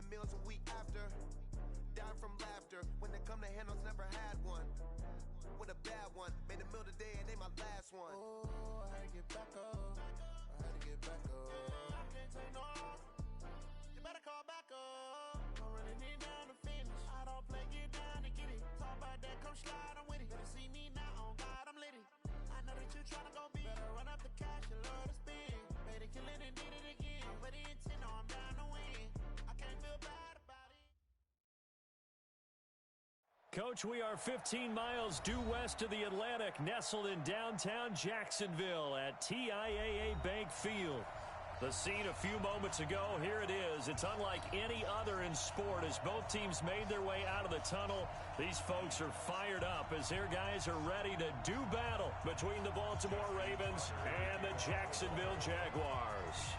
the meals a week after. Dying from laughter. When they come to handles, never had one. With a bad one. Made a meal today and they my last one. Oh, I had to get back up. I had to get back up. I can't take no off. You better call back up. Don't really need down to finish. I don't play, get down to get it. Talk about that, come slide, I'm with it. Better see me now, on God, I'm litty. I know that you tryna go big. Better run up the cash, you love to spend. Made a killing and did it again. But the intent, no, I'm down to win. I can't feel bad about it. Coach, we are 15 miles due west of the Atlantic, nestled in downtown Jacksonville at TIAA Bank Field. The scene a few moments ago, here it is. It's unlike any other in sport as both teams made their way out of the tunnel. These folks are fired up as their guys are ready to do battle between the Baltimore Ravens and the Jacksonville Jaguars.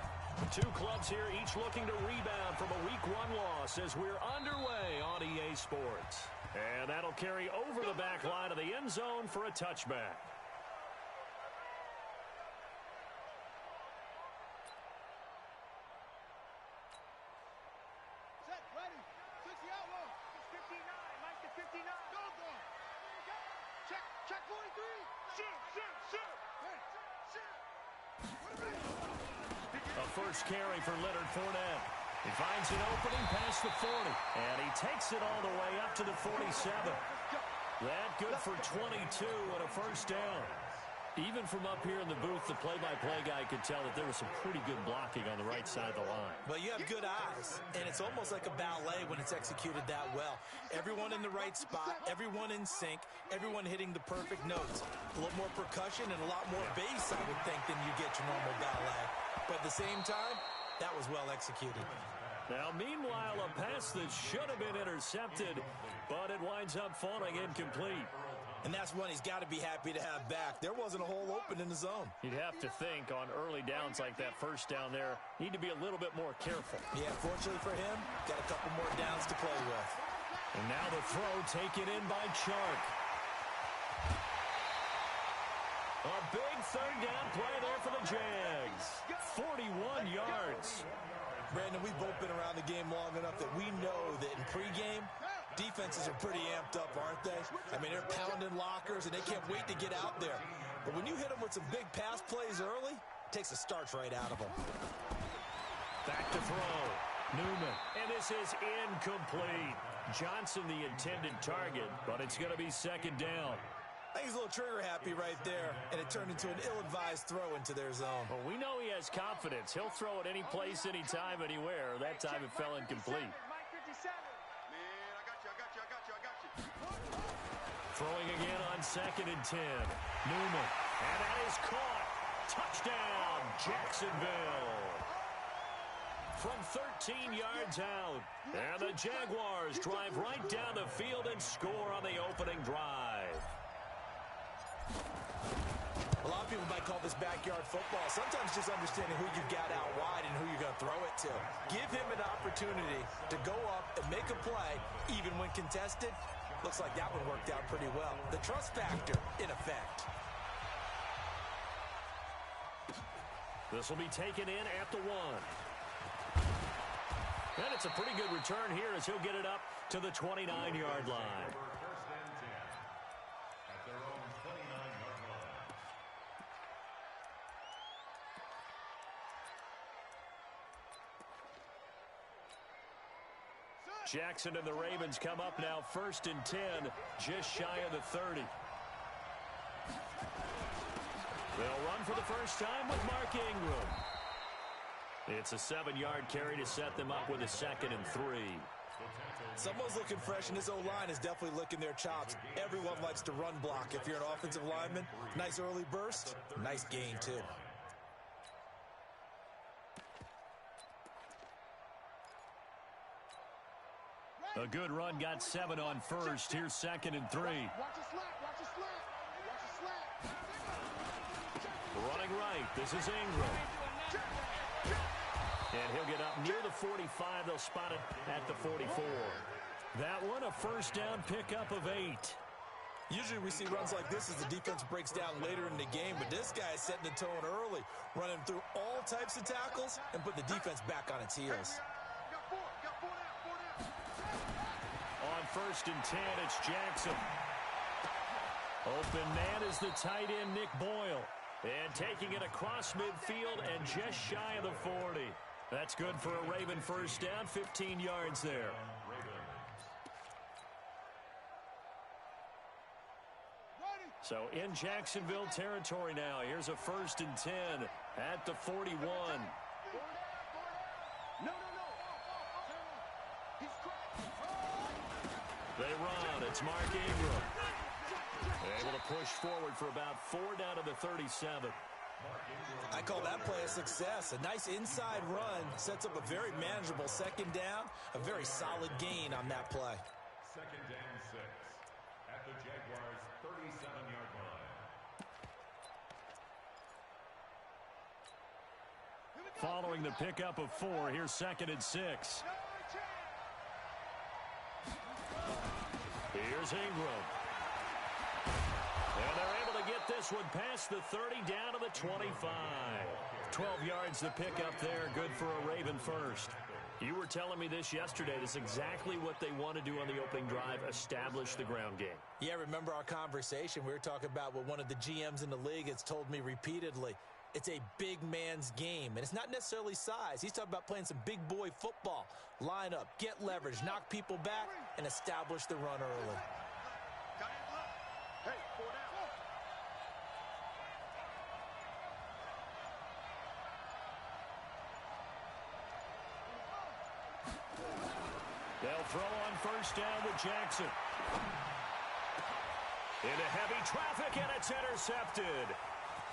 Two clubs here, each looking to rebound from a Week 1 loss as we're underway on EA Sports. And that'll carry over the back line of the end zone for a touchback. Set, ready. 60 out low. It's 59. Mike to 59. Go. Check 43. Shoot. A first carry for Leonard Fournette. He finds an opening past the 40, and he takes it all the way up to the 47. That good for 22 and a first down. Even from up here in the booth, the play-by-play guy could tell that there was some pretty good blocking on the right side of the line. Well, you have good eyes, and it's almost like a ballet when it's executed that well. Everyone in the right spot, everyone in sync, everyone hitting the perfect notes. A little more percussion and a lot more bass, I would think, than you get your normal ballet. But at the same time, that was well executed. Now, meanwhile, a pass that should have been intercepted, but it winds up falling incomplete. And that's one he's got to be happy to have back. There wasn't a hole open in the zone. You'd have to think on early downs like that first down there, need to be a little bit more careful. Yeah, fortunately for him, got a couple more downs to play with. And now the throw taken in by Chark. A big third down play there for the Jags. 41 yards. Brandon, we've both been around the game long enough that we know that in pregame, defenses are pretty amped up, aren't they? I mean, they're pounding lockers, and they can't wait to get out there. But when you hit them with some big pass plays early, it takes a starch right out of them. Back to throw. Newman. And this is incomplete. Johnson the intended target, but it's going to be second down. I think he's a little trigger happy right there, and it turned into an ill-advised throw into their zone. Well, we know he has confidence. He'll throw it any place, anytime, anywhere. That time it fell incomplete. Throwing again on 2nd and 10. Newman. And that is caught. Touchdown, Jacksonville. From 13 yards out. And the Jaguars drive right down the field and score on the opening drive. A lot of people might call this backyard football. Sometimes just understanding who you've got out wide and who you're going to throw it to. Give him an opportunity to go up and make a play, even when contested. Looks like that one worked out pretty well. The trust factor, in effect. This will be taken in at the 1. And it's a pretty good return here as he'll get it up to the 29-yard line. Jackson and the Ravens come up now 1st and 10, just shy of the 30. They'll run for the first time with Mark Ingram. It's a 7-yard carry to set them up with a 2nd and 3. Someone's looking fresh, and this O-line is definitely licking their chops. Everyone likes to run block. If you're an offensive lineman, nice early burst, nice gain too. A good run, got 7 on first. Here's 2nd and 3. Watch a slap. Running right, this is Ingram. And he'll get up near the 45. They'll spot it at the 44. That one, a first down pickup of 8. Usually we see runs like this as the defense breaks down later in the game, but this guy is setting the tone early, running through all types of tackles and put the defense back on its heels. Got four now. first and 10. It's Jackson. Open man is the tight end, Nick Boyle. And taking it across midfield and just shy of the 40. That's good for a Raven first down, 15 yards there. So in Jacksonville territory now. Here's a first and 10 at the 41. They run. It's Mark Ingram. Able to push forward for about 4 down to the 37. I call that play a success. A nice inside run sets up a very manageable second down. A very solid gain on that play. Second down 6 at the Jaguars' 37-yard line. Following the pickup of 4, here's second and 6. Here's Ingram. And they're able to get this one past the 30 down to the 25. 12 yards to pick up there. Good for a Raven first. You were telling me this yesterday. This is exactly what they want to do on the opening drive, establish the ground game. Yeah, remember our conversation? We were talking about what one of the GMs in the league has told me repeatedly. It's a big man's game, and it's not necessarily size. He's talking about playing some big boy football. Line up, get leverage, knock people back, and establish the run early. Hey, 4 down. They'll throw on first down with Jackson. Into heavy traffic, and it's intercepted.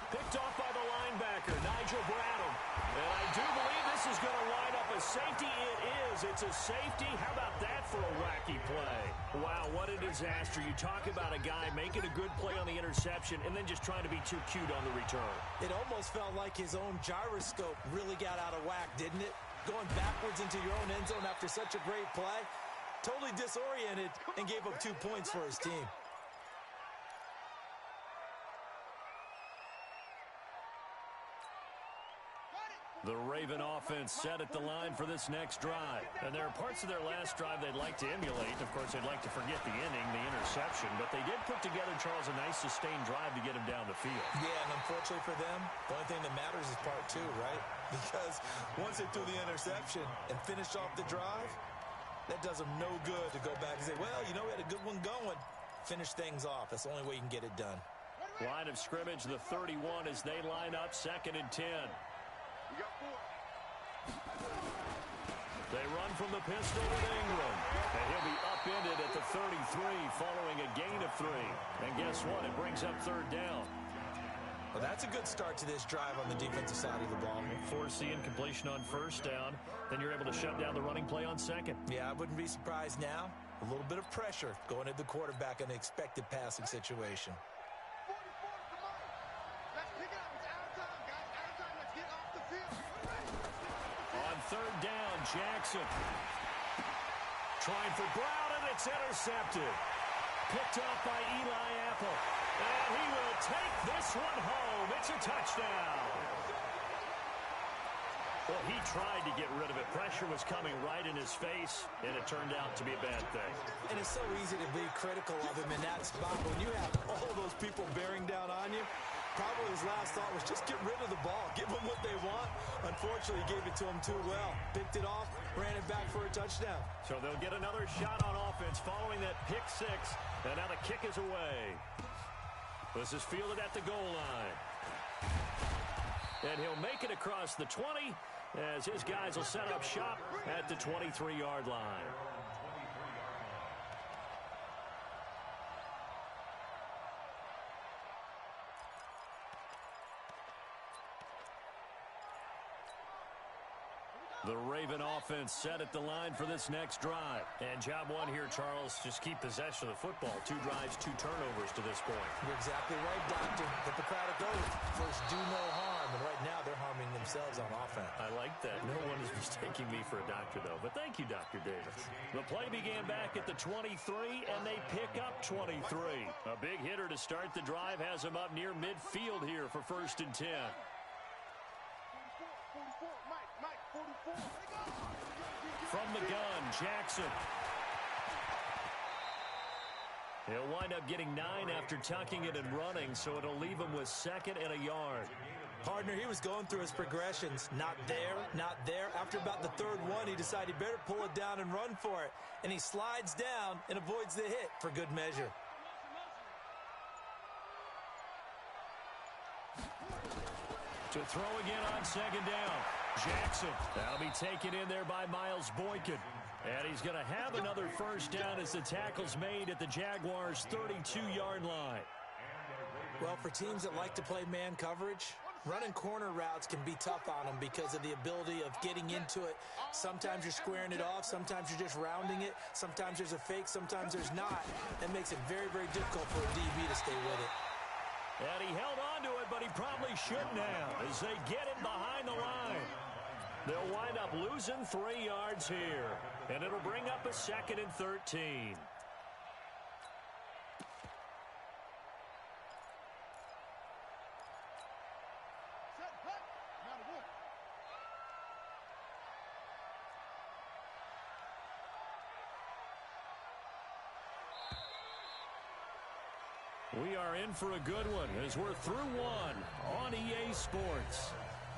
Picked off by the linebacker, Nigel Bradham. And I do believe this is going to line up a safety. It is. It's a safety. How about that for a wacky play? Wow, what a disaster. You talk about a guy making a good play on the interception and then just trying to be too cute on the return. It almost felt like his own gyroscope really got out of whack, didn't it? Going backwards into your own end zone after such a great play. Totally disoriented and gave up 2 points for his team. The Raven offense set at the line for this next drive. And there are parts of their last drive they'd like to emulate. Of course, they'd like to forget the inning, the interception. But they did put together, Charles, a nice sustained drive to get him down the field. Yeah, and unfortunately for them, the only thing that matters is part 2, right? Because once they threw the interception and finished off the drive, that does them no good to go back and say, well, you know, we had a good one going. Finish things off. That's the only way you can get it done. Line of scrimmage, the 31 as they line up, second and 10. You got 4. They run from the pistol with Ingram. And he'll be upended at the 33 following a gain of 3. And guess what? It brings up third down. Well, that's a good start to this drive on the defensive side of the ball. Force the incompletion on first down. Then you're able to shut down the running play on second. Yeah, I wouldn't be surprised now. A little bit of pressure going at the quarterback in an expected passing situation. 44, come on. Let's pick it up. It's out of time, guys. Out of time. Let's get off the field. On third down, Jackson. Trying for Brown, and it's intercepted. Picked off by Eli Apple. And he will take this one home. It's a touchdown. Well, he tried to get rid of it. Pressure was coming right in his face, and it turned out to be a bad thing. And it's so easy to be critical of him in that spot. When you have all those people bearing down on you, probably his last thought was just get rid of the ball. Give them what they want. Unfortunately, he gave it to them too well. Picked it off, ran it back for a touchdown. So they'll get another shot on offense following that pick 6, and now the kick is away. This is fielded at the goal line. And he'll make it across the 20 as his guys will set up shop at the 23-yard line. The Raven offense set at the line for this next drive. And job 1 here, Charles, just keep possession of the football. 2 drives, 2 turnovers to this point. You're exactly right, Doctor. Hippocratic oath. First, do no harm. And right now, they're harming themselves on offense. I like that. No one is mistaking me for a doctor, though. But thank you, Dr. Davis. The play began back at the 23, and they pick up 23. A big hitter to start the drive has them up near midfield here for first and 10. 44, Mike, 44. From the gun, Jackson. He'll wind up getting 9 after tucking it and running, so it'll leave him with 2nd and a yard. Partner, he was going through his progressions. Not there, not there. After about the 3rd one, he decided he better pull it down and run for it. And he slides down and avoids the hit for good measure. To throw again on 2nd down. Jackson. That'll be taken in there by Miles Boykin. And he's going to have another 1st down as the tackle's made at the Jaguars' 32-yard line. Well, for teams that like to play man coverage, running corner routes can be tough on them because of the ability of getting into it. Sometimes you're squaring it off. Sometimes you're just rounding it. Sometimes there's a fake. Sometimes there's not. That makes it very, very difficult for a DB to stay with it. And he held on to it, but he probably shouldn't have as they get him behind the line. They'll wind up losing 3 yards here, and it'll bring up a 2nd and 13. We are in for a good one as we're through 1 on EA Sports.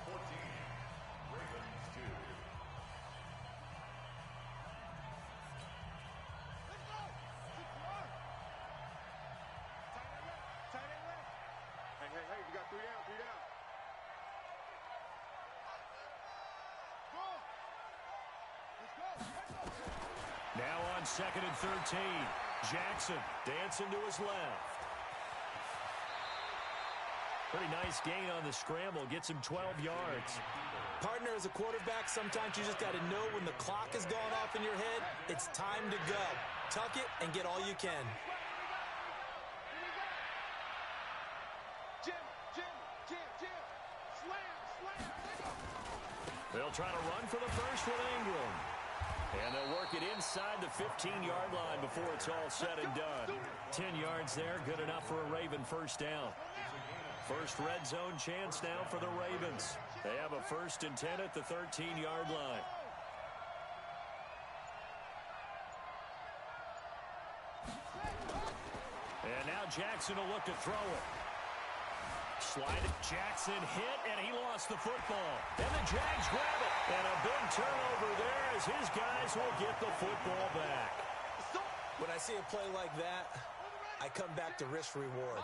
14, Ravens 2. Let's go. Tight end left. Hey, you got 3 down, 3 down. Go. Let's go. Now on 2nd and 13. Jackson dancing to his left. Pretty nice gain on the scramble. Gets him 12 yards. Partner, as a quarterback, sometimes you just got to know when the clock has gone off in your head, it's time to go. Tuck it and get all you can. Jim. Slam. They'll try to run for the first with Ingram. And they'll work it inside the 15-yard line before it's all said and done. 10 yards there, good enough for a Raven 1st down. First red zone chance now for the Ravens. They have a 1st and 10 at the 13-yard line. And now Jackson will look to throw it. Slide it. Jackson hit, and he lost the football. And the Jags grab it. And a big turnover there as his guys will get the football back. When I see a play like that, I come back to risk-reward.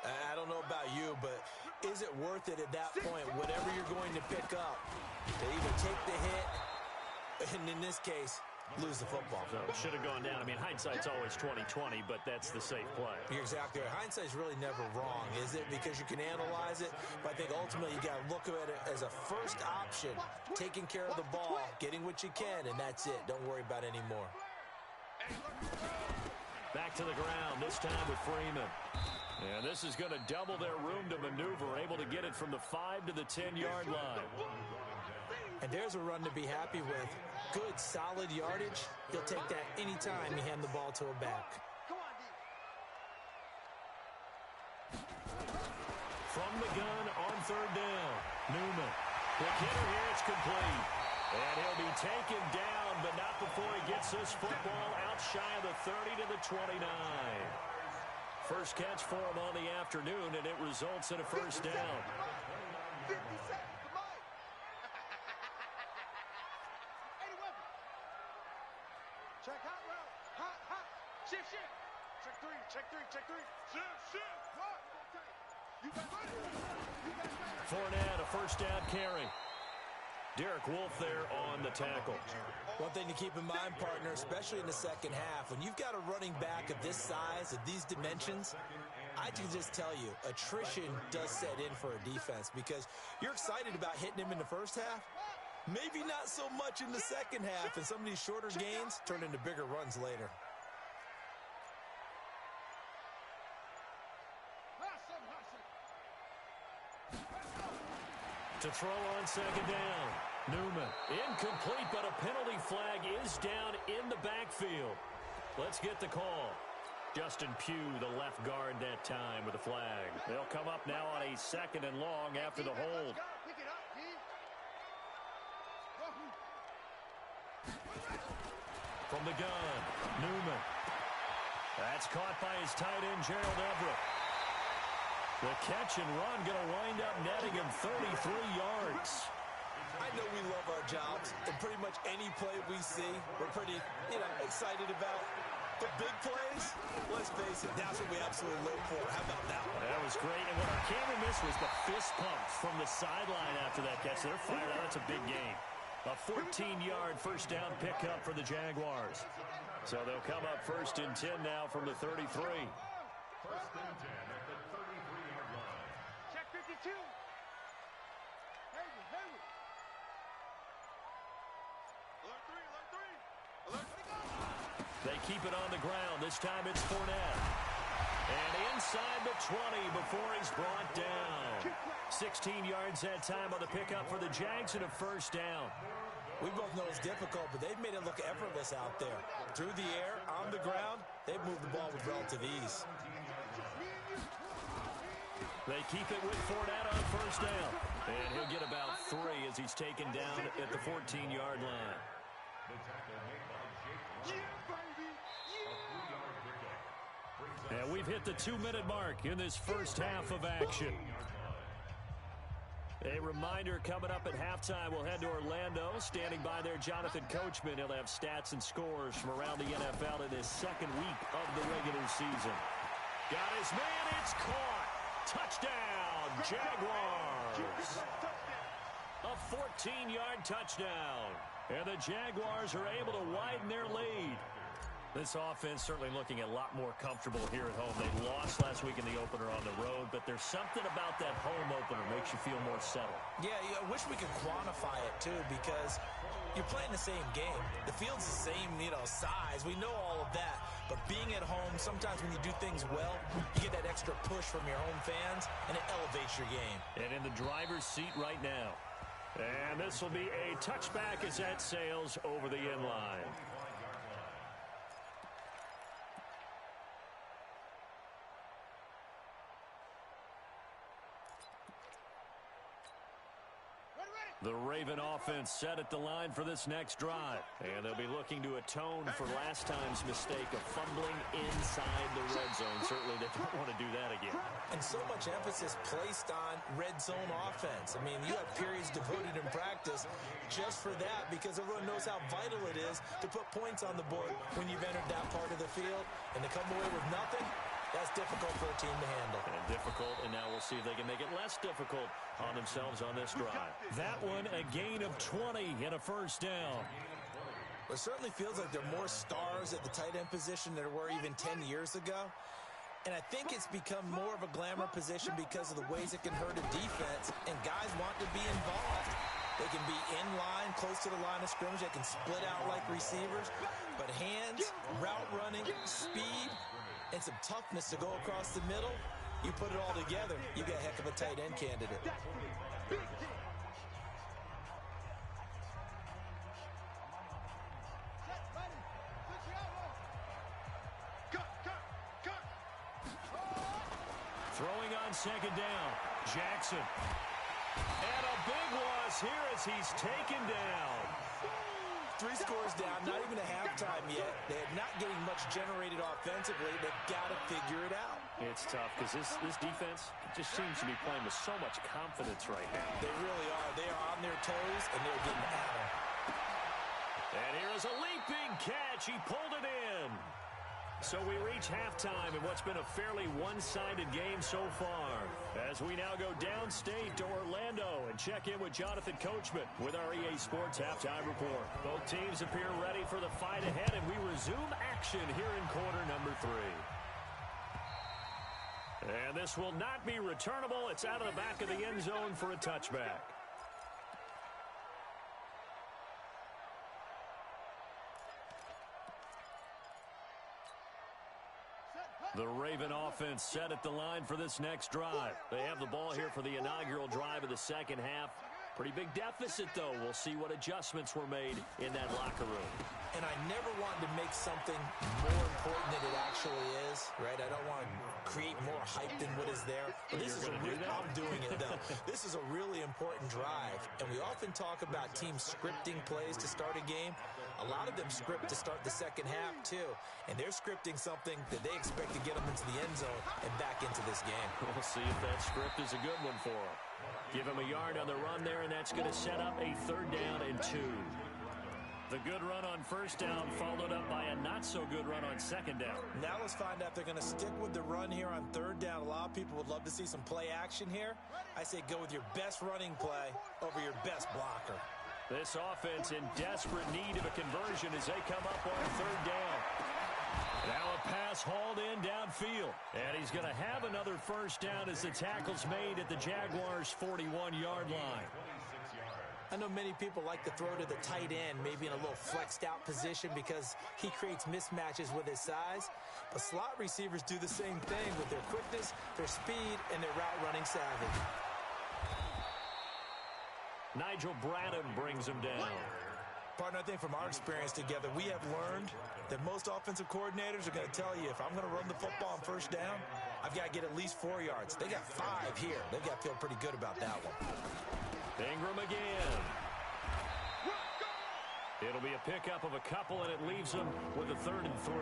I don't know about you, but is it worth it at that point, whatever you're going to pick up, to either take the hit, and in this case, lose the football? So it should have gone down. I mean, hindsight's always 20/20, but that's the safe play. You're exactly right. Hindsight's really never wrong, is it? Because you can analyze it, but I think ultimately you got to look at it as a first option, taking care of the ball, getting what you can, and that's it. Don't worry about any more. Back to the ground, this time with Freeman. And this is going to double their room to maneuver, able to get it from the 5 to the 10-yard line. And there's a run to be happy with. Good, solid yardage. He'll take that anytime you hand the ball to a back. From the gun on 3rd down, Newman. The hitter here, it's complete. And he'll be taken down, but not before he gets this football out shy of the 30 to the 29. First catch for him on the afternoon, and it results in a 1st down. 50 seconds, come on. 80 weapons. Check hot route. Hot. Shift. Check three. Shift. What? You got ready. Fournette, a 1st down carry. Derek Wolfe there on the tackle. One thing to keep in mind, partner, especially in the second half, when you've got a running back of this size, of these dimensions, I can just tell you, attrition does set in for a defense because you're excited about hitting him in the first half. Maybe not so much in the second half, and some of these shorter gains turn into bigger runs later. To throw on 2nd down. Newman. Incomplete, but a penalty flag is down in the backfield. Let's get the call. Justin Pugh, the left guard that time with a flag. They'll come up now on a 2nd and long after the hold. Pick it up, From the gun, Newman. That's caught by his tight end, Gerald Everett. The catch and run going to wind up netting him 33 yards. I know we love our jobs, and pretty much any play we see, we're pretty, excited about. The big plays, let's face it, that's what we absolutely live for. How about that one? That was great, and what our camera missed was the fist pump from the sideline after that catch. They're fired out. That's a big game. A 14-yard first down pickup for the Jaguars. So they'll come up first and 10 now from the 33. First and 10 at the 33-yard line. Check 52. Hayward. Alert 3, alert 3. Alert 3, go. They keep it on the ground. This time it's Fournette. And inside the 20 before he's brought down. 16 yards that time on the pickup for the Jags and a first down. We both know it's difficult, but they've made it look effortless out there. Through the air, on the ground, they've moved the ball with relative ease. They keep it with Fournette on first down. And he'll get about 3 as he's taken down at the 14-yard line. The tackle made by Jake. And we've hit the 2-minute mark in this first half of action. A reminder, coming up at halftime, we'll head to Orlando. Standing by there, Jonathan Coachman. He'll have stats and scores from around the NFL in this second week of the regular season. Got his man, it's caught. Touchdown, Jaguars. A 14-yard touchdown. And the Jaguars are able to widen their lead. This offense certainly looking a lot more comfortable here at home. They lost last week in the opener on the road, but there's something about that home opener makes you feel more settled. Yeah, I wish we could quantify it, too, because you're playing the same game. The field's the same, size. We know all of that. But being at home, sometimes when you do things well, you get that extra push from your home fans, and it elevates your game. And in the driver's seat right now. And this will be a touchback as that sails over the end line. The Raven offense set at the line for this next drive. And they'll be looking to atone for last time's mistake of fumbling inside the red zone. Certainly they don't want to do that again. And so much emphasis placed on red zone offense. I mean, you have periods devoted in practice just for that because everyone knows how vital it is to put points on the board when you've entered that part of the field. And to come away with nothing, that's difficult for a team to handle. And difficult, and now we'll see if they can make it less difficult on themselves on this drive. That one, a gain of 20 and a first down. It certainly feels like there are more stars at the tight end position than there were even 10 years ago. And I think it's become more of a glamour position because of the ways it can hurt a defense, and guys want to be involved. They can be in line, close to the line of scrimmage. They can split out like receivers. But hands, route running, speed, and some toughness to go across the middle, you put it all together, you got a heck of a tight end candidate. Throwing on second down, Jackson. And a big loss here as he's taken down. 3 scores down, not even a halftime yet. They're not getting much generated offensively. They've got to figure it out. It's tough because this defense just seems to be playing with so much confidence right now. They really are. They are on their toes, and they're getting at them. And here is a leaping catch. He pulled it in. So we reach halftime in what's been a fairly one-sided game so far. As we now go downstate to Orlando and check in with Jonathan Coachman with our EA Sports Halftime Report. Both teams appear ready for the fight ahead, and we resume action here in quarter number 3. And this will not be returnable. It's out of the back of the end zone for a touchback. The Raven offense set at the line for this next drive. They have the ball here for the inaugural drive of the second half. Pretty big deficit, though. We'll see what adjustments were made in that locker room. And I never wanted to make something more important than it actually is, right? I don't want to create more hype than what is there. But this is I'm doing it, though. This is a really important drive. And we often talk about teams scripting plays to start a game. A lot of them script to start the second half, too. And they're scripting something that they expect to get them into the end zone and back into this game. We'll see if that script is a good one for them. Give him a yard on the run there, and that's going to set up a 3rd down and 2. The good run on 1st down followed up by a not-so-good run on 2nd down. Now let's find out if they're going to stick with the run here on 3rd down. A lot of people would love to see some play action here. I say go with your best running play over your best blocker. This offense in desperate need of a conversion as they come up on 3rd down. Now a pass hauled in downfield. And he's going to have another 1st down as the tackle's made at the Jaguars' 41-yard line. I know many people like to throw to the tight end, maybe in a little flexed out position because he creates mismatches with his size. But slot receivers do the same thing with their quickness, their speed, and their route running savvy. Nigel Bradham brings him down. Partner, I think from our experience together, we have learned that most offensive coordinators are going to tell you, if I'm going to run the football on 1st down, I've got to get at least 4 yards. They got 5 here. They've got to feel pretty good about that one. Ingram again. It'll be a pickup of a couple, and it leaves him with a 3rd and 3.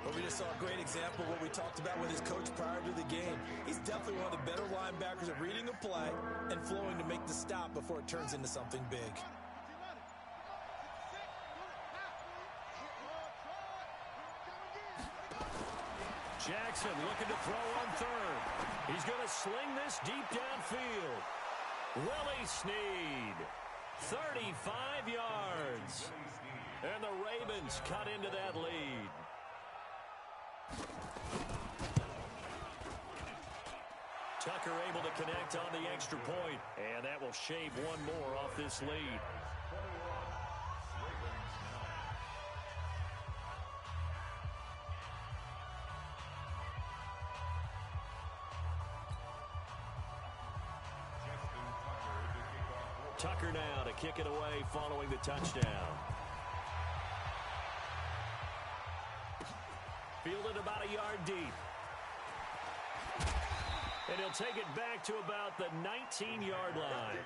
Well, we just saw a great example of what we talked about with his coach prior to the game. He's definitely one of the better linebackers at reading a play and flowing to make the stop before it turns into something big. Jackson looking to throw on 3rd. He's going to sling this deep downfield. Willie Snead, 35 yards. And the Ravens cut into that lead. Tucker able to connect on the extra point, and that will shave one more off this lead. Tucker now to kick it away following the touchdown. Fielded about a yard deep. And he'll take it back to about the 19-yard line.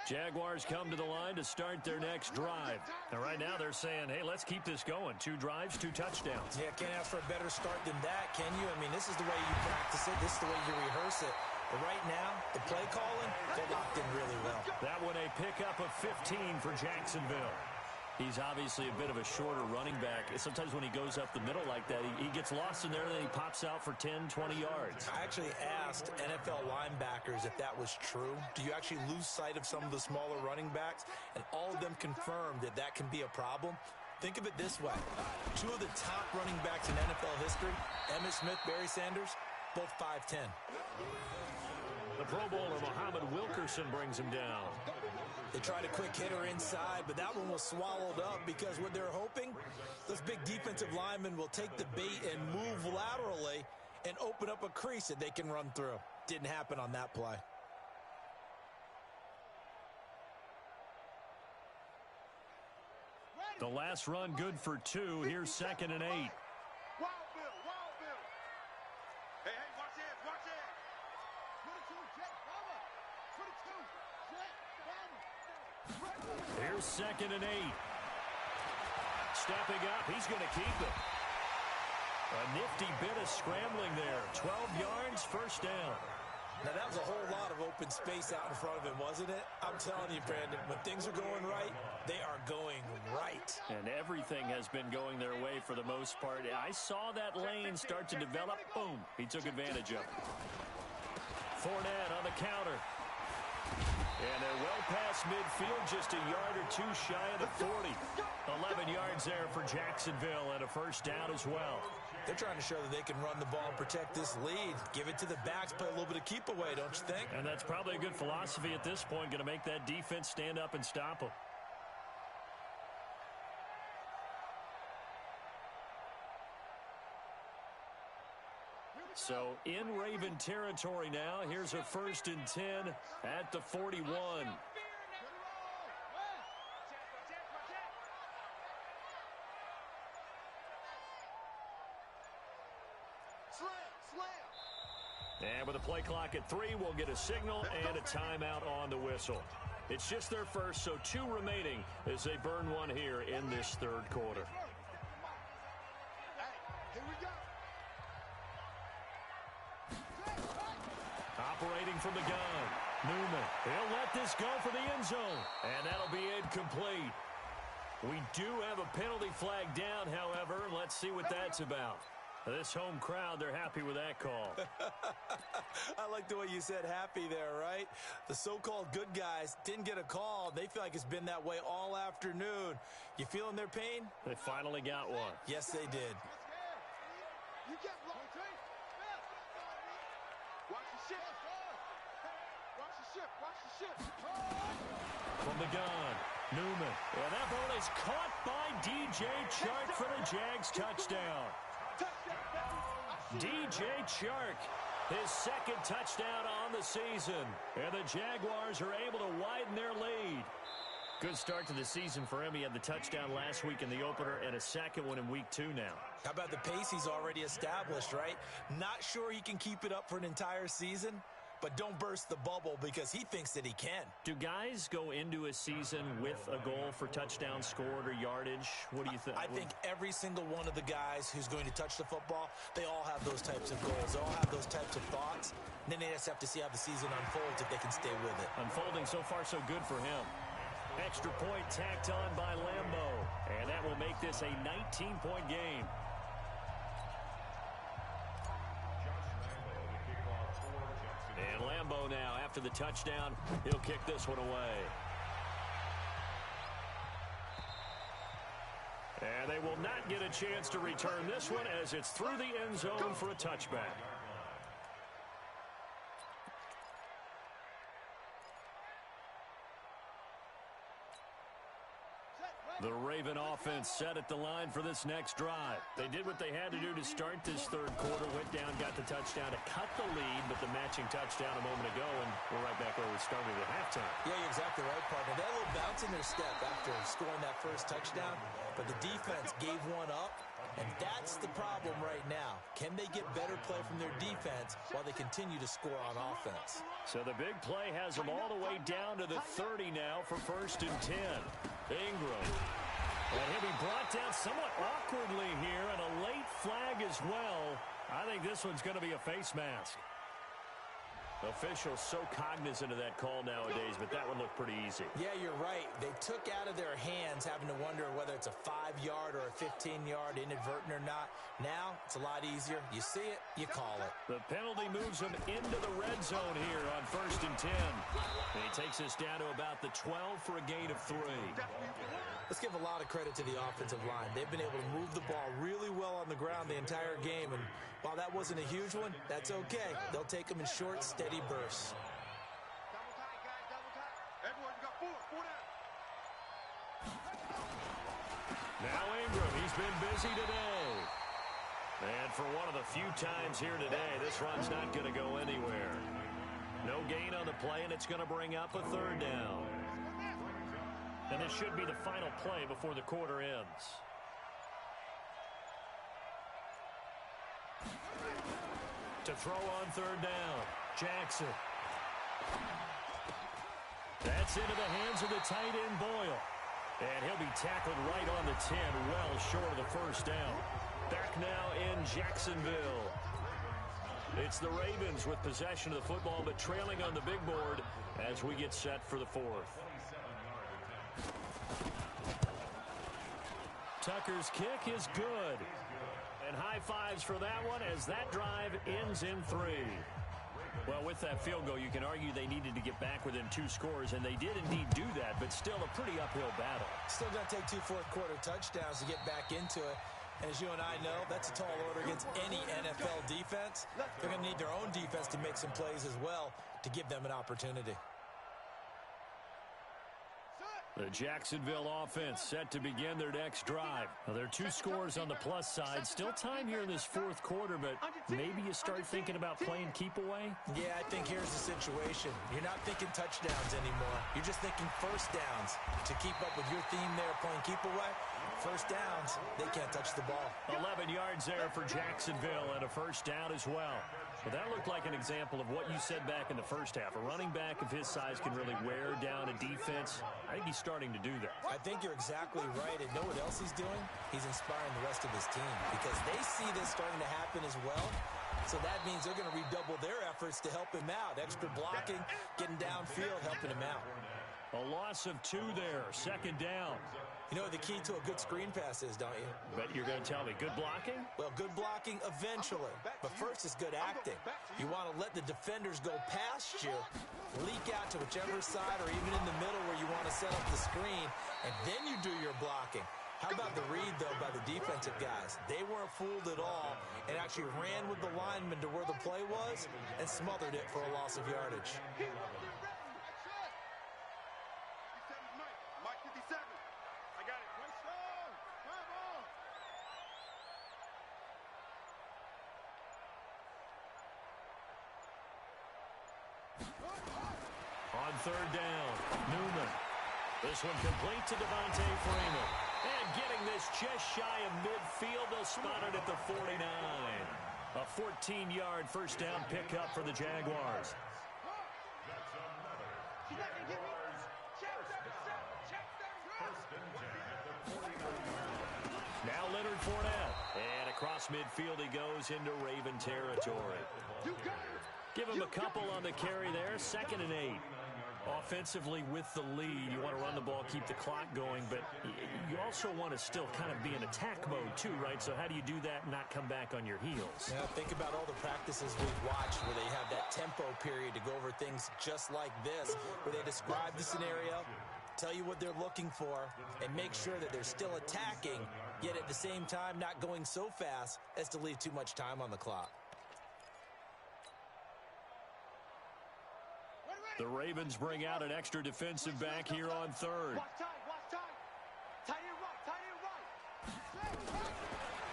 Jaguars come to the line to start their next drive. And right now they're saying, hey, let's keep this going. 2 drives, 2 touchdowns. Yeah, can't ask for a better start than that, can you? I mean, this is the way you practice it. This is the way you rehearse it. But right now, the play calling, they're locked in really well. That one a pickup of 15 for Jacksonville. He's obviously a bit of a shorter running back. Sometimes when he goes up the middle like that, he gets lost in there, and then he pops out for 10, 20 yards. I actually asked NFL linebackers if that was true. Do you actually lose sight of some of the smaller running backs? And all of them confirmed that that can be a problem. Think of it this way. 2 of the top running backs in NFL history, Emmitt Smith, Barry Sanders, both 5'10". The Pro Bowler, Muhammad Wilkerson, brings him down. They tried a quick hitter inside, but that one was swallowed up because what they're hoping, those big defensive linemen will take the bait and move laterally and open up a crease that they can run through. Didn't happen on that play. The last run good for 2. Here's 2nd and 8. Wild Bill, Wild Bill. Hey, watch it, watch it. 22, Jet, Bama. 22, Jet, Bama. Here's 2nd and 8. Stepping up, he's going to keep it. A nifty bit of scrambling there. 12 yards, 1st down. Now, that was a whole lot of open space out in front of him, wasn't it? I'm telling you, Brandon, when things are going right, they are going right. And everything has been going their way for the most part. I saw that lane start to develop. Boom. He took advantage of it. Fournette on the counter. And they're well past midfield, just a yard or 2 shy of the 40. 11 yards there for Jacksonville and a 1st down as well. They're trying to show that they can run the ball and protect this lead. Give it to the backs, play a little bit of keep away, don't you think? And that's probably a good philosophy at this point, going to make that defense stand up and stop them. So in Raven territory now, here's a 1st and 10 at the 41. And with a play clock at 3, we'll get a signal and a timeout on the whistle. It's just their first, so 2 remaining as they burn one here in this 3rd quarter. Here we go. Operating from the gun, Newman. He'll let this go for the end zone, and that'll be incomplete. We do have a penalty flag down, however. Let's see what that's about. This home crowd, they're happy with that call. I like the way you said happy there, right? The so-called good guys didn't get a call. They feel like it's been that way all afternoon. You feeling their pain? They finally got one. Yes, they did. You get blocked. Watch the ship. Watch the ship. Watch the ship. From the gun, Newman. And that ball is caught by DJ Chark for the Jags touchdown. DJ Chark, his 2nd touchdown on the season. And the Jaguars are able to widen their lead. Good start to the season for him. He had the touchdown last week in the opener and a 2nd one in week 2 now. How about the pace he's already established, right? Not sure he can keep it up for an entire season, but don't burst the bubble because he thinks that he can. Do guys go into a season with a goal for touchdown scored or yardage? What do you think? I think every single one of the guys who's going to touch the football, they all have those types of goals. They all have those types of thoughts. And then they just have to see how the season unfolds if they can stay with it. Unfolding so far so good for him. Extra point tacked on by Lambo. And that will make this a 19-point game. And Lambo now, after the touchdown, he'll kick this one away. And they will not get a chance to return this one as it's through the end zone for a touchback. The Raven offense set at the line for this next drive. They did what they had to do to start this 3rd quarter, went down, got the touchdown to cut the lead, but the matching touchdown a moment ago, and we're right back where we started at halftime. Yeah, you're exactly right, partner. They had a little bounce in their step after scoring that first touchdown, but the defense gave one up, and that's the problem right now. Can they get better play from their defense while they continue to score on offense? So the big play has them all the way down to the 30 now for 1st and 10. Ingram. And he'll be brought down somewhat awkwardly here, and a late flag as well. I think this one's going to be a face mask. Officials so cognizant of that call nowadays, but that one looked pretty easy. Yeah, you're right. They took out of their hands having to wonder whether it's a 5-yard or a 15-yard inadvertent or not. Now, it's a lot easier. You see it, you call it. The penalty moves them into the red zone here on 1st and 10. And he takes us down to about the 12 for a gain of 3. Let's give a lot of credit to the offensive line. They've been able to move the ball really well on the ground the entire game. And while that wasn't a huge one, that's okay. They'll take them in short, steady bursts. Double tight, guys. Double tight. Everyone, you got 4 down. Now Ingram, he's been busy today. And for one of the few times here today, this run's not going to go anywhere. No gain on the play, and it's going to bring up a 3rd down. And this should be the final play before the quarter ends. To throw on 3rd down, Jackson. That's into the hands of the tight end, Boyle. And he'll be tackled right on the 10, well short of the 1st down. Back now in Jacksonville. It's the Ravens with possession of the football, but trailing on the big board as we get set for the 4th. Tucker's kick is good. And high fives for that one as that drive ends in 3. Well, with that field goal, you can argue they needed to get back within 2 scores, and they did indeed do that, but still a pretty uphill battle. Still going to take 2 fourth-quarter touchdowns to get back into it. As you and I know, that's a tall order against any NFL defense. They're going to need their own defense to make some plays as well to give them an opportunity. The Jacksonville offense set to begin their next drive. Now, there are 2 scores on the plus side. Still time here in this fourth quarter, but maybe you start thinking about playing keep away? Yeah, I think here's the situation. You're not thinking touchdowns anymore. You're just thinking first downs. To keep up with your theme there, playing keep away, first downs, they can't touch the ball. 11 yards there for Jacksonville and a first down as well. Well, that looked like an example of what you said back in the first half. A running back of his size can really wear down a defense. I think he's starting to do that. I think you're exactly right. And know what else he's doing? He's inspiring the rest of his team because they see this starting to happen as well. So that means they're going to redouble their efforts to help him out. Extra blocking, getting downfield, helping him out. A loss of 2 there, second down. You know what the key to a good screen pass is, don't you? Bet you're going to tell me. Good blocking? Well, good blocking eventually. But first is good acting. You want to let the defenders go past you, leak out to whichever side or even in the middle where you want to set up the screen, and then you do your blocking. How about the read, though, by the defensive guys? They weren't fooled at all and actually ran with the lineman to where the play was and smothered it for a loss of yardage. On third down, Newman. This one complete to Devontae Freeman. And getting this just shy of midfield, they'll spot it at the 49. A 14-yard first down pickup for the Jaguars. Now Leonard Fournette. And across midfield he goes into Raven territory. Give him a couple on the carry there. 2nd and 8. Offensively with the lead, you want to run the ball, keep the clock going, but you also want to still kind of be in attack mode too, right? So how do you do that and not come back on your heels? Now think about all the practices we've watched where they have that tempo period to go over things just like this, where they describe the scenario, tell you what they're looking for, and make sure that they're still attacking, yet at the same time not going so fast as to leave too much time on the clock. The Ravens bring out an extra defensive back here on third.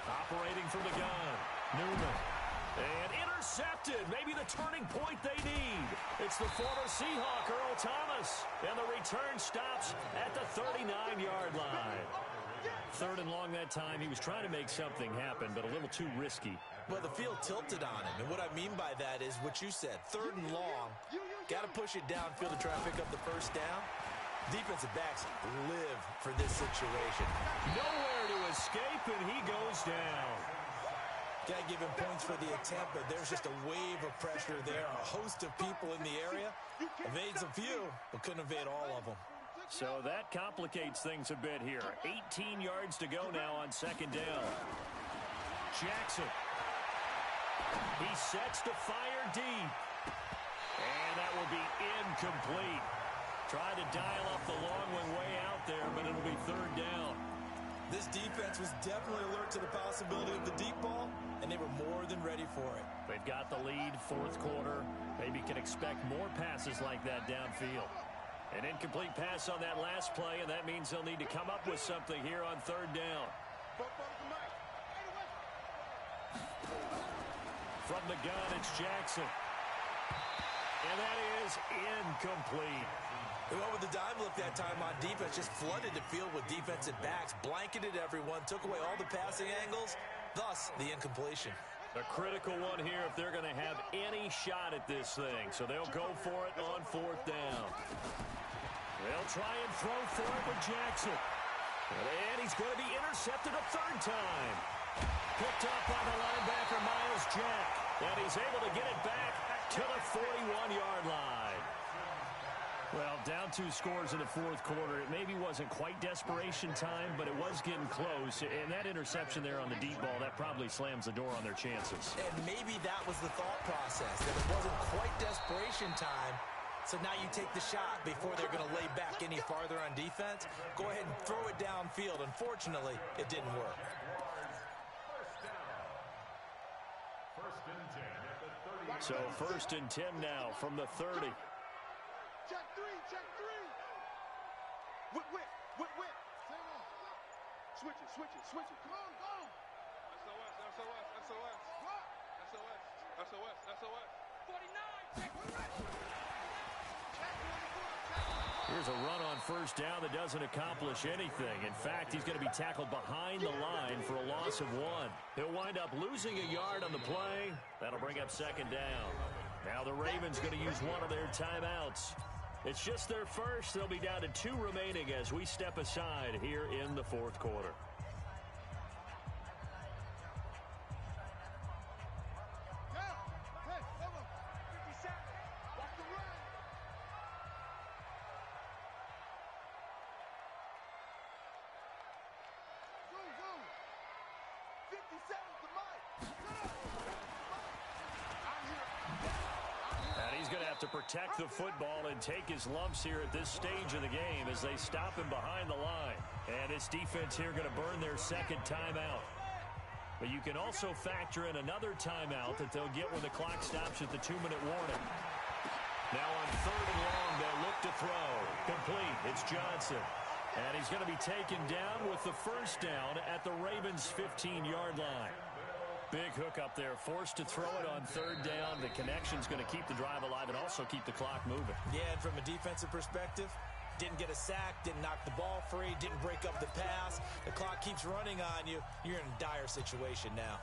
Operating from the gun, Newman. And intercepted, maybe the turning point they need. It's the former Seahawk, Earl Thomas. And the return stops at the 39-yard line. 3rd and long that time. He was trying to make something happen, but a little too risky. Well, the field tilted on him, and what I mean by that is what you said, 3rd and long. Got to push it downfield to try and pick up the first down. Defensive backs live for this situation. Nowhere to escape, and he goes down. Got to give him points for the attempt, but there's just a wave of pressure there. A host of people in the area. Evades a few, but couldn't evade all of them. So that complicates things a bit here. 18 yards to go now on 2nd down. Jackson. He sets to fire deep. And that will be incomplete. Tried to dial up the long one way out there, but it'll be 3rd down. This defense was definitely alert to the possibility of the deep ball, and they were more than ready for it. They've got the lead, 4th quarter. Maybe can expect more passes like that downfield. An incomplete pass on that last play, and that means they'll need to come up with something here on 3rd down. From the gun, it's Jackson. And that is incomplete. They went with the dime look that time on defense, just flooded the field with defensive backs, blanketed everyone, took away all the passing angles, thus the incompletion. A critical one here if they're going to have any shot at this thing. So they'll go for it on 4th down. They'll try and throw for it with Jackson. And he's going to be intercepted a 3rd time. Picked up by the linebacker, Miles Jack. And he's able to get it back to the 41-yard line. Well, down 2 scores in the 4th quarter. It maybe wasn't quite desperation time, but it was getting close. And that interception there on the deep ball, that probably slams the door on their chances. And maybe that was the thought process, that it wasn't quite desperation time. So now you take the shot before they're going to lay back any farther on defense. Go ahead and throw it downfield. Unfortunately, it didn't work. So 1st and 10 now from the 30. Check three, check three. Whip, whip, whip, whip. Switch it, switch it, switch it. Come on, go. SOS, SOS, SOS. What? SOS, SOS, SOS. 49, check. Here's a run on 1st down that doesn't accomplish anything. In fact, he's going to be tackled behind the line for a loss of 1. He'll wind up losing a yard on the play. That'll bring up 2nd down. Now the Ravens going to use one of their timeouts. It's just their first. They'll be down to 2 remaining as we step aside here in the 4th quarter. To protect the football and take his lumps here at this stage of the game as they stop him behind the line. And his defense here going to burn their 2nd timeout. But you can also factor in another timeout that they'll get when the clock stops at the 2-minute warning. Now on 3rd and long, they'll look to throw. Complete. It's Johnson. And he's going to be taken down with the 1st down at the Ravens' 15-yard line. Big hook up there, forced to throw it on 3rd down. The connection's going to keep the drive alive and also keep the clock moving. Yeah, and from a defensive perspective, didn't get a sack, didn't knock the ball free, didn't break up the pass. The clock keeps running on you. You're in a dire situation now.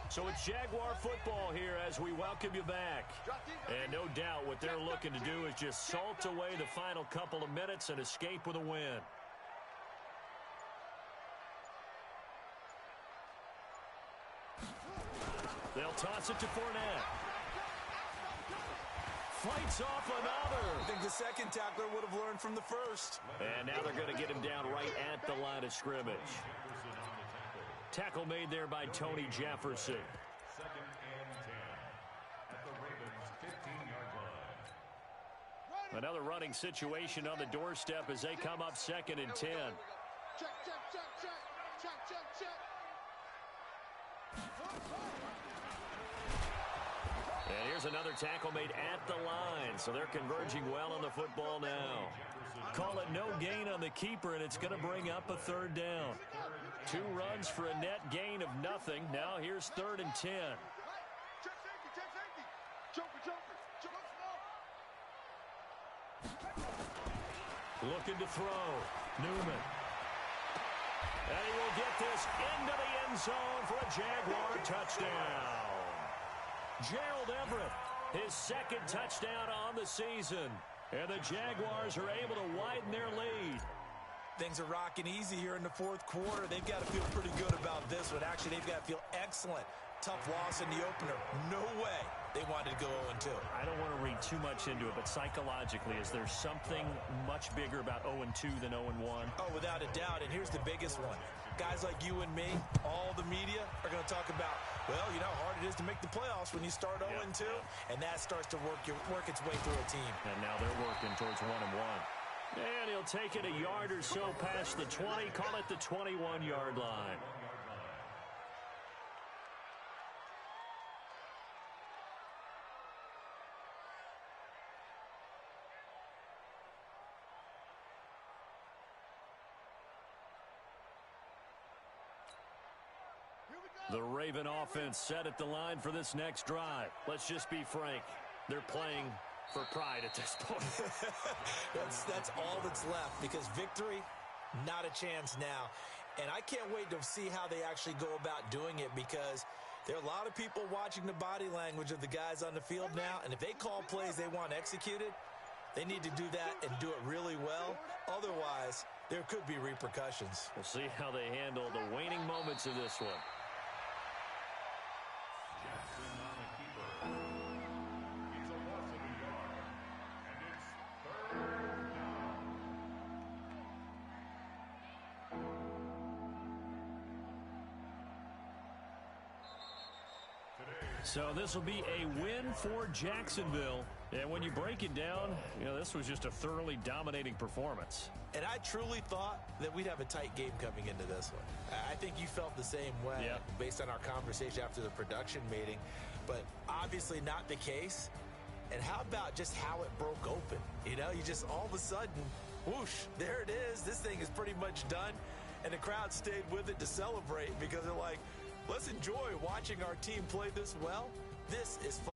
So it's Jaguar football here as we welcome you back. And no doubt what they're looking to do is just salt away the final couple of minutes and escape with a win. They'll toss it to Fournette. Fights off another. I think the 2nd tackler would have learned from the 1st. And now they're going to get him down right at the line of scrimmage. Tackle made there by Tony Jefferson. 2nd and 10 at the Ravens' 15-yard line. Another running situation on the doorstep as they come up 2nd and 10. Check, check, check, check, check, check, check. And here's another tackle made at the line. So they're converging well on the football now. Call it no gain on the keeper, and it's going to bring up a 3rd down. 2 runs for a net gain of nothing. Now here's 3rd and 10. Check safety, check safety. Joker, joker, joker. Looking to throw. Newman. And he will get this into the end zone for a Jaguar touchdown. Gerald Everett, his 2nd touchdown on the season. And the Jaguars are able to widen their lead. Things are rocking easy here in the 4th quarter. They've got to feel pretty good about this one. Actually, they've got to feel excellent. Tough loss in the opener. No way they wanted to go 0-2. I don't want to read too much into it, but psychologically, is there something much bigger about 0-2 than 0-1? Oh, without a doubt. And here's the biggest one. Guys like you and me, all the media are going to talk about, well, you know how hard it is to make the playoffs when you start 0-2, and that starts to work its way through a team. And now they're working towards 1-1. And he'll take it a yard or so past the 20, call it the 21-yard line. The Raven offense set at the line for this next drive. Let's just be frank. They're playing for pride at this point. That's all that's left, because victory, not a chance now. And I can't wait to see how they actually go about doing it, because there are a lot of people watching the body language of the guys on the field now, and if they call plays they want executed, they need to do that and do it really well. Otherwise, there could be repercussions. We'll see how they handle the waning moments of this one. Today's So this will be a win for Jacksonville. And when you break it down, this was just a thoroughly dominating performance. And I truly thought that we'd have a tight game coming into this one. I think you felt the same way based on our conversation after the production meeting. But obviously not the case. And how about just how it broke open? You just all of a sudden, whoosh, there it is. This thing is pretty much done. And the crowd stayed with it to celebrate because they're like, let's enjoy watching our team play this well. This is fun.